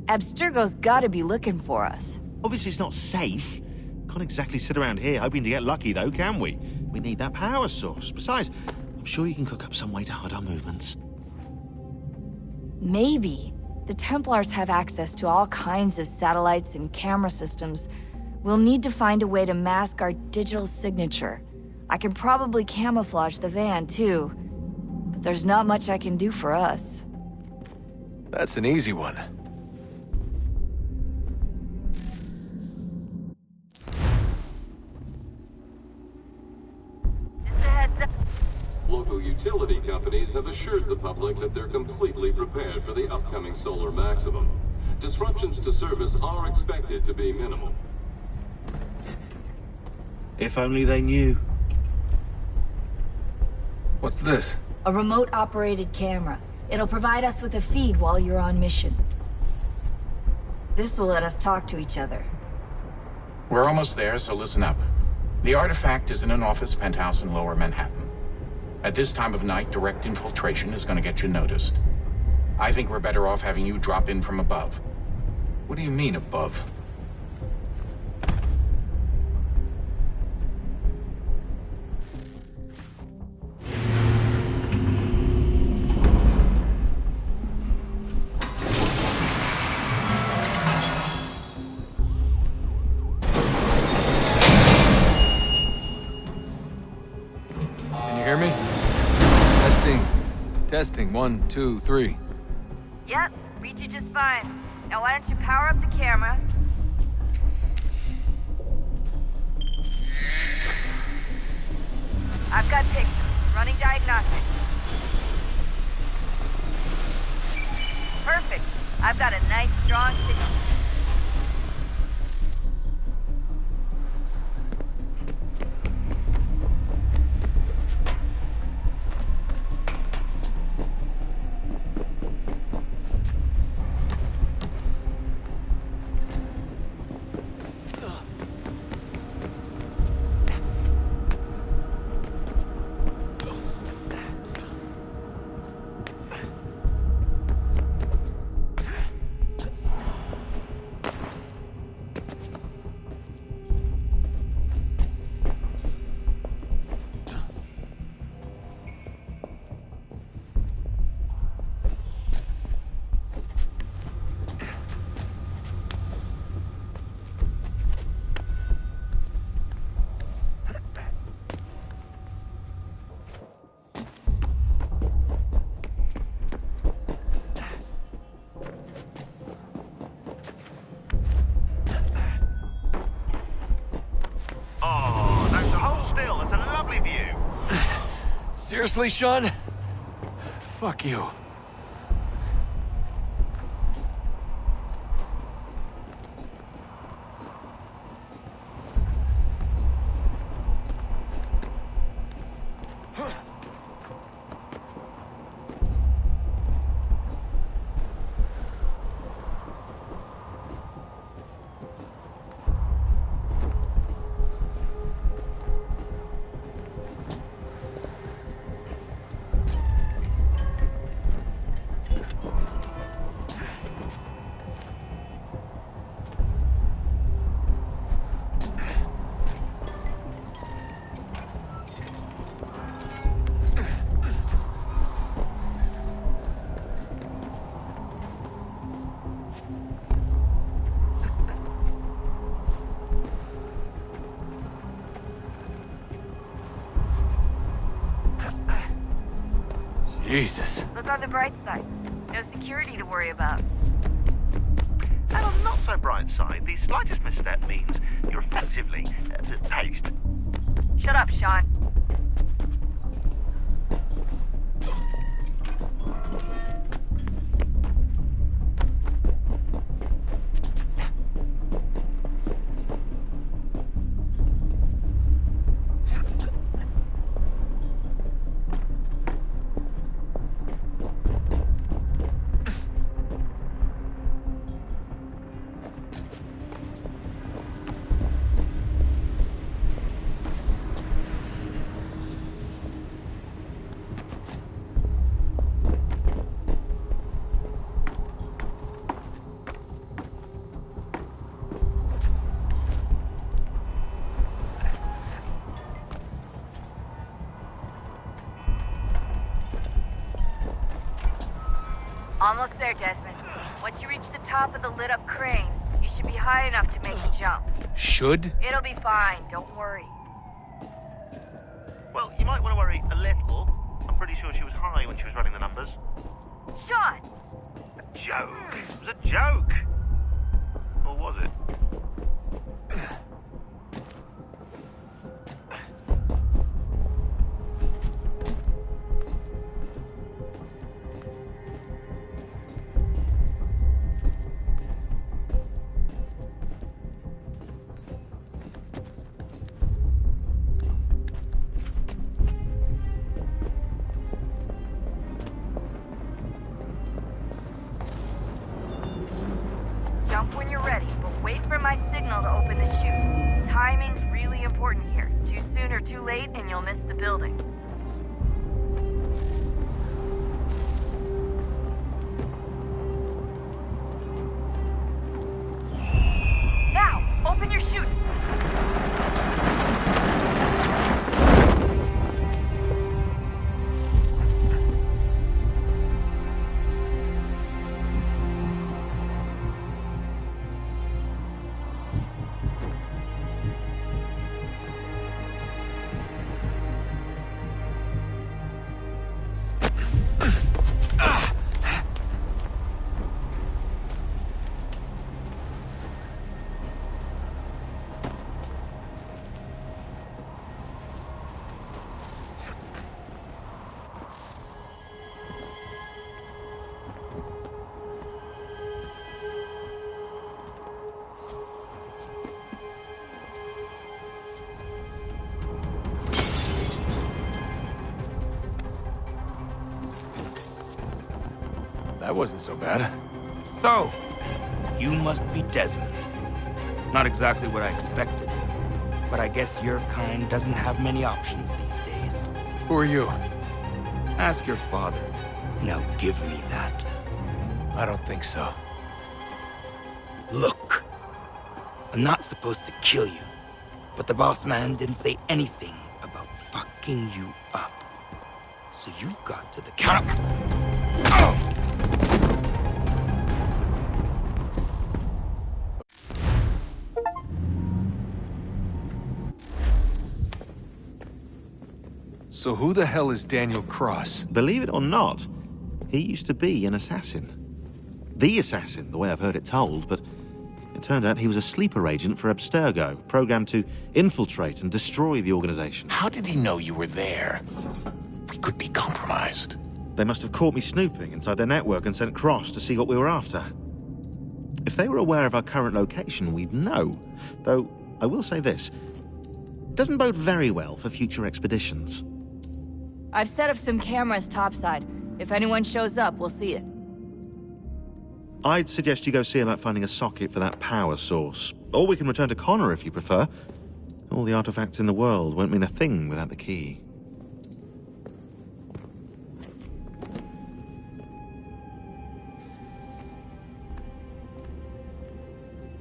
Speaker 22: Abstergo's gotta be looking for us.
Speaker 2: Obviously it's not safe. Can't exactly sit around here hoping to get lucky, though, can we? We need that power source. Besides, I'm sure you can cook up some way to hide our movements.
Speaker 22: Maybe. The Templars have access to all kinds of satellites and camera systems. We'll need to find a way to mask our digital signature. I can probably camouflage the van, too. But there's not much I can do for us.
Speaker 21: That's an easy one.
Speaker 23: Local utility companies have assured the public that they're completely prepared for the upcoming solar maximum. Disruptions to service are expected to be minimal.
Speaker 2: If only they knew.
Speaker 21: What's this?
Speaker 22: A remote-operated camera. It'll provide us with a feed while you're on mission. This will let us talk to each other.
Speaker 24: We're almost there, so listen up. The artifact is in an office penthouse in Lower Manhattan. At this time of night, direct infiltration is going to get you noticed. I think we're better off having you drop in from above. What do you mean, above?
Speaker 21: Can you hear me? Testing. 1, 2, 3.
Speaker 22: Yep, read you just fine. Now why don't you power up the camera? I've got pictures. Running diagnostics. Perfect. I've got a nice, strong signal.
Speaker 6: Seriously, Sean? Fuck you. Jesus.
Speaker 22: Look on the bright side. No security to worry about.
Speaker 2: And on the not so bright side, the slightest misstep means you're effectively paced.
Speaker 22: Shut up, Sean. Almost there, Desmond. Once you reach the top of the lit-up crane, you should be high enough to make the jump.
Speaker 6: Should?
Speaker 22: It'll be fine, don't worry.
Speaker 2: Well, you might want to worry a little. I'm pretty sure she was high when she was running the numbers.
Speaker 22: Sean!
Speaker 2: A joke. It was a joke. Or was it?
Speaker 22: Jump when you're ready, but wait for my signal to open the chute. Timing's really important here. Too soon or too late, and you'll miss the building. Now, open your chute.
Speaker 6: That wasn't so bad.
Speaker 5: So, you must be Desmond. Not exactly what I expected, but I guess your kind doesn't have many options these days.
Speaker 6: Who are you?
Speaker 5: Ask your father. Now give me that.
Speaker 6: I don't think so.
Speaker 5: Look, I'm not supposed to kill you, but the boss man didn't say anything about fucking you up. So you got to the counter. Oh!
Speaker 6: So who the hell is Daniel Cross?
Speaker 2: Believe it or not, he used to be an assassin. The assassin, the way I've heard it told, but it turned out he was a sleeper agent for Abstergo, programmed to infiltrate and destroy the organization.
Speaker 6: How did he know you were there?
Speaker 24: We could be compromised.
Speaker 2: They must have caught me snooping inside their network and sent Cross to see what we were after. If they were aware of our current location, we'd know. Though, I will say this. Doesn't bode very well for future expeditions.
Speaker 22: I've set up some cameras topside. If anyone shows up, we'll see it.
Speaker 2: I'd suggest you go see about finding a socket for that power source. Or we can return to Connora if you prefer. All the artifacts in the world won't mean a thing without the key.